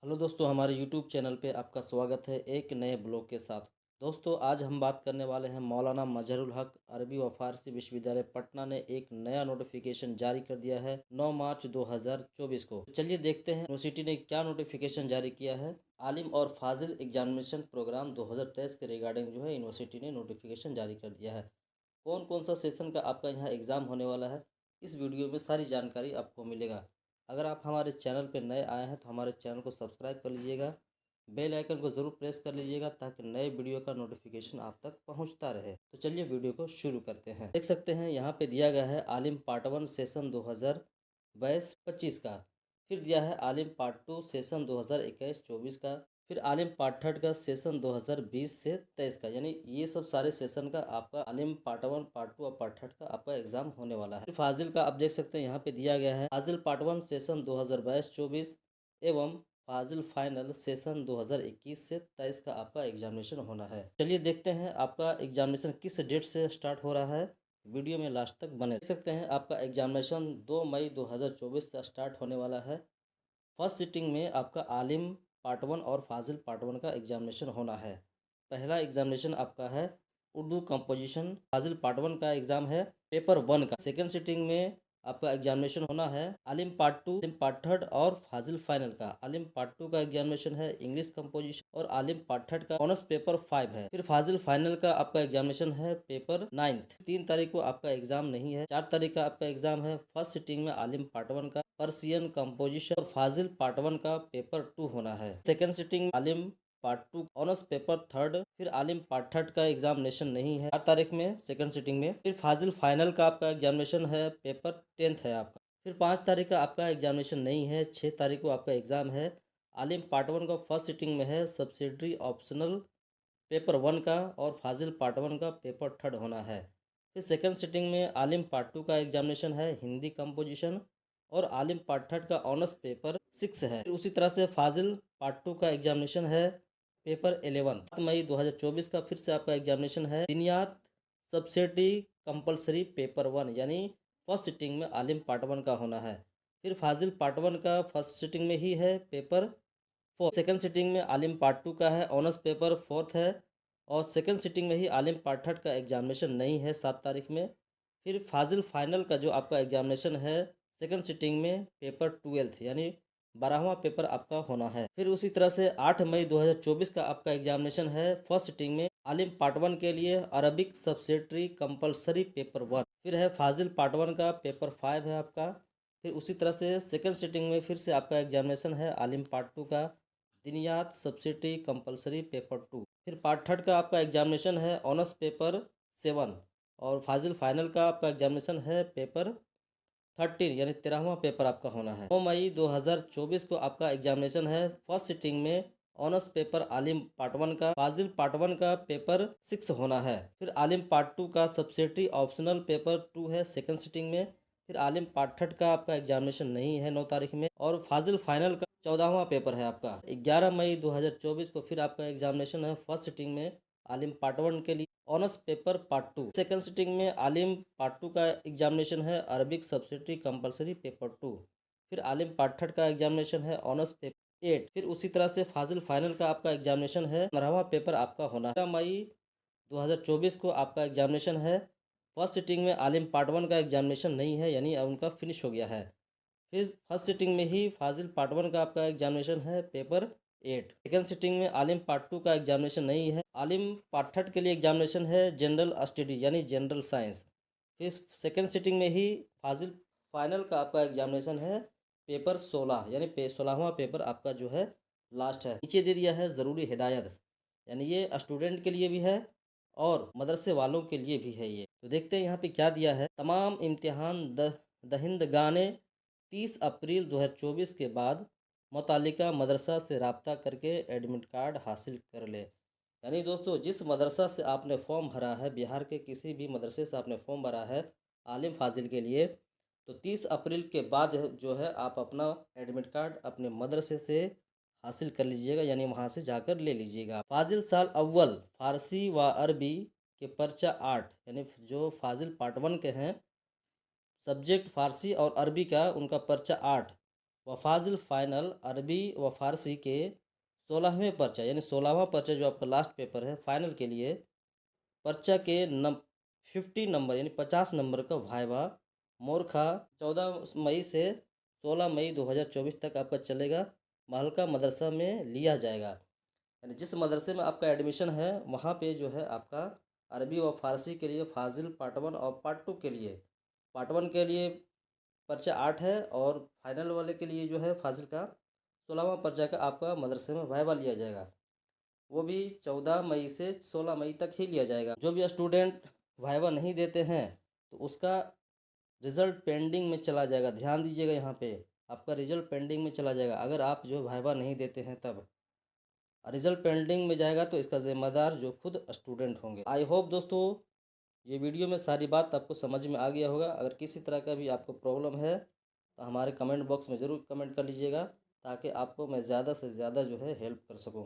Hello दोस्तों, हमारे YouTube channel पे आपका स्वागत है एक नए ब्लॉग के साथ। दोस्तों, आज हम बात करने वाले हैं मौलाना मजहरुल हक अरबी व फारसी विश्वविद्यालय पटना ने एक नया नोटिफिकेशन जारी कर दिया है 9 मार्च 2024 को। तो चलिए देखते हैं यूनिवर्सिटी ने क्या नोटिफिकेशन जारी किया है। आलिम और फाजिल एग्जामिनेशन प्रोग्राम 2023 के रिगार्डिंग जो है यूनिवर्सिटी ने नोटिफिकेशन जारी कर दिया है। कौन कौन सा सेशन का आपका यहाँ एग्ज़ाम होने वाला है, इस वीडियो में सारी जानकारी आपको मिलेगा। अगर आप हमारे चैनल पर नए आए हैं तो हमारे चैनल को सब्सक्राइब कर लीजिएगा, बेल आइकन को ज़रूर प्रेस कर लीजिएगा ताकि नए वीडियो का नोटिफिकेशन आप तक पहुंचता रहे। तो चलिए वीडियो को शुरू करते हैं। देख सकते हैं यहाँ पे दिया गया है आलिम पार्ट 1 सेशन 2022-25 का। फिर दिया है आलिम पार्ट 2 सेशन 2021-24 का। फिर आलिम पार्ट थर्ड का सेशन 2020 से 23 का, यानी ये सब सारे सेशन का आपका आलिम पार्ट 1 पार्ट 2 और पार्ट थर्ड का आपका एग्जाम होने वाला है। फिर फाजिल का आप देख सकते हैं यहाँ पे दिया गया है फाजिल पार्ट 1 सेशन 2022-24 एवं फाजिल फाइनल सेशन 2021 से 23 का आपका एग्जामिनेशन होना है। चलिए देखते हैं आपका एग्जामिनेशन किस डेट से स्टार्ट हो रहा है। वीडियो में लास्ट तक बने देख सकते हैं आपका एग्जामिनेशन 2 मई 2024 से स्टार्ट होने वाला है। फर्स्ट सिटिंग में आपका आलिम पार्ट 1 और फाजिल पार्ट 1 का एग्जामिनेशन होना है। पहला एग्जामिनेशन आपका है उर्दू कंपोजिशन। फाजिल पार्ट 1 का एग्जाम है पेपर 1 का। सेकंड सिटिंग में आपका एग्जामिनेशन होना है आलिम पार्ट 2, आलिम पार्ट थर्ड और फाजिल फाइनल का। आलिम पार्ट 2 का एग्जामिनेशन है इंग्लिश कंपोजिशन और आलिम पार्ट थर्ड का ऑनर्स पेपर 5 है। फिर फाजिल फाइनल का आपका एग्जामिनेशन है पेपर 9। 3 तारीख को आपका एग्जाम नहीं है। 4 तारीख का आपका एग्जाम है फर्स्ट सिटिंग में आलिम पार्ट 1 का पर्सियन कंपोजिशन और फाजिल पार्ट 1 का पेपर 2 होना है। सेकंड सिटिंग आलिम पार्ट 2 ऑनर्स पेपर 3rd। फिर आलिम पार्ट 3rd का एग्जामिनेशन नहीं है 4 तारीख में सेकंड सिटिंग में। फिर फाजिल फाइनल का आपका एग्जामिनेशन है पेपर 10th है आपका। फिर 5 तारीख का आपका एग्जामिनेशन नहीं है। 6 तारीख को आपका एग्जाम है आलिम पार्ट 1 का फर्स्ट सिटिंग में है सब्सिडरी ऑप्शनल पेपर 1 का और फाजिल पार्ट 1 का पेपर 3rd होना है। फिर सेकंड सिटिंग में आलिम पार्ट 2 का एग्जामिनेशन है हिंदी कंपोजिशन और आलिम पार्ट 3rd का ऑनर्स पेपर 6 है। फिर उसी तरह से फाजिल पार्ट 2 का एग्जामिनेशन है पेपर 11। 7 मई 2024 का फिर से आपका एग्जामिनेशन है दिनियात सब्सिडी कंपलसरी पेपर 1, यानी फर्स्ट सिटिंग में आलिम पार्ट 1 का होना है। फिर फाजिल पार्ट 1 का फर्स्ट सिटिंग में ही है पेपर 4। सेकंड सिटिंग में आलिम पार्ट 2 का है ऑनर्स पेपर 4th है और सेकंड सिटिंग में ही आलिम पार्ट 3rd का एग्जामिनेशन नहीं है 7 तारीख में। फिर फाजिल फाइनल का जो आपका एग्जामिनेशन है सेकंड सिटिंग में पेपर 12th, यानी 12वां पेपर आपका होना है। फिर उसी तरह से 8 मई 2024 का आपका एग्जामिनेशन है फर्स्ट सिटिंग में आलिम पार्ट 1 के लिए अरबिक सब्सिडरी कंपलसरी पेपर 1। फिर है फाजिल पार्ट 1 का पेपर 5 है आपका। फिर उसी तरह से सेकंड सिटिंग में फिर से आपका एग्जामिनेशन है आलिम पार्ट 2 का दिनियात सब्सिडी कंपलसरी पेपर 2। फिर पार्ट 3rd का आपका एग्जामिनेशन है ऑनर्स पेपर 7 और फाजिल फाइनल का आपका एग्जामिनेशन है पेपर 13, यानी 13वां पेपर आपका होना है। 9 मई 2024 को आपका एग्जामिनेशन है फर्स्ट सिटिंग में ऑनर्स पेपर आलिम पार्ट 1 का फाजिल पार्ट 1 का पेपर 6 होना है। फिर आलिम पार्ट 2 का सब्सिडी ऑप्शनल पेपर 2 है सेकंड सिटिंग में। फिर आलिम पार्ट 3rd का आपका एग्जामिनेशन नहीं है 9 तारीख में और फाजिल फाइनल का 14वां पेपर है आपका। 11 मई 2024 को फिर आपका एग्जामिनेशन है फर्स्ट सिटिंग में आलिम पार्ट 1 के लिए honours paper part 2। Second sitting में आलिम पार्ट 2 का एग्जामिनेशन है अरबिक सब्सिडी कंपलसरी पेपर 2। फिर आलिम पार्ट 3rd का एग्जामिनेशन है ऑनर्स पेपर 8। फिर उसी तरह से फाजिल फाइनल का आपका एग्जामिनेशन है 15वां पेपर आपका होना है। 15 मई 2024 को आपका एग्जामिनेशन है फर्स्ट सिटिंग में आलिम पार्ट 1 का एग्जामिनेशन नहीं है, यानी उनका फिनिश हो गया है। फिर फर्स्ट सिटिंग में ही फाजिल पार्ट 1 का आपका एग्जामिनेशन है पेपर 8। सेकंड सिटिंग में आलिम पार्ट 2 का एग्जामिनेशन नहीं है। आलिम पार्ट 3rd के लिए एग्जामिनेशन है जनरल स्टडी यानी जनरल साइंस। फिर सेकंड सिटिंग में ही फाजिल फाइनल का आपका एग्जामिनेशन है पेपर 16, यानी 16वां पेपर आपका जो है लास्ट है। नीचे दे दिया है ज़रूरी हिदायत, यानी ये स्टूडेंट के लिए भी है और मदरसे वालों के लिए भी है। ये तो देखते हैं यहाँ पे क्या दिया है। तमाम इम्तिहान दहिंदगाने 30 अप्रैल 2024 के बाद मुतालिका मदरसा से रब्ता करके एडमिट कार्ड हासिल कर ले। यानी दोस्तों, जिस मदरसा से आपने फॉर्म भरा है, बिहार के किसी भी मदरसे से आपने फॉर्म भरा है आलिम फाजिल के लिए, तो 30 अप्रैल के बाद जो है आप अपना एडमिट कार्ड अपने मदरसे से हासिल कर लीजिएगा, यानी वहाँ से जाकर ले लीजिएगा। फाजिल साल अव्वल फ़ारसी व अरबी के पर्चा 8, यानी जो फाजिल पार्ट 1 के हैं सब्जेक्ट फ़ारसी और अरबी का उनका पर्चा 8 व फाजिल फ़ाइनल अरबी व फ़ारसी के 16वें पर्चा यानी 16वां पर्चा जो आपका लास्ट पेपर है फ़ाइनल के लिए, पर्चा के नम 50 नंबर यानी 50 नंबर का वाइवा मोरखा 14 मई से 16 मई 2024 तक आपका चलेगा। महलका मदरसा में लिया जाएगा। यानी जिस मदरसे में आपका एडमिशन है वहाँ पे जो है आपका अरबी व फ़ारसी के लिए फ़ाज़िल पार्ट 1 और पार्ट 2 के लिए, पार्ट 1 के लिए पर्चा 8 है और फाइनल वाले के लिए जो है फ़ाज़िल का 16वां पर्चा का आपका मदरसे में वाइवा लिया जाएगा। वो भी 14 मई से 16 मई तक ही लिया जाएगा। जो भी स्टूडेंट वाइवा नहीं देते हैं तो उसका रिज़ल्ट पेंडिंग में चला जाएगा। ध्यान दीजिएगा यहाँ पे, आपका रिज़ल्ट पेंडिंग में चला जाएगा अगर आप जो वाइवा नहीं देते हैं तब। रिज़ल्ट पेंडिंग में जाएगा तो इसका ज़िम्मेदार जो खुद स्टूडेंट होंगे। आई होप दोस्तों ये वीडियो में सारी बात आपको समझ में आ गया होगा। अगर किसी तरह का भी आपको प्रॉब्लम है तो हमारे कमेंट बॉक्स में ज़रूर कमेंट कर लीजिएगा ताकि आपको मैं ज़्यादा से ज़्यादा जो है हेल्प कर सकूँ।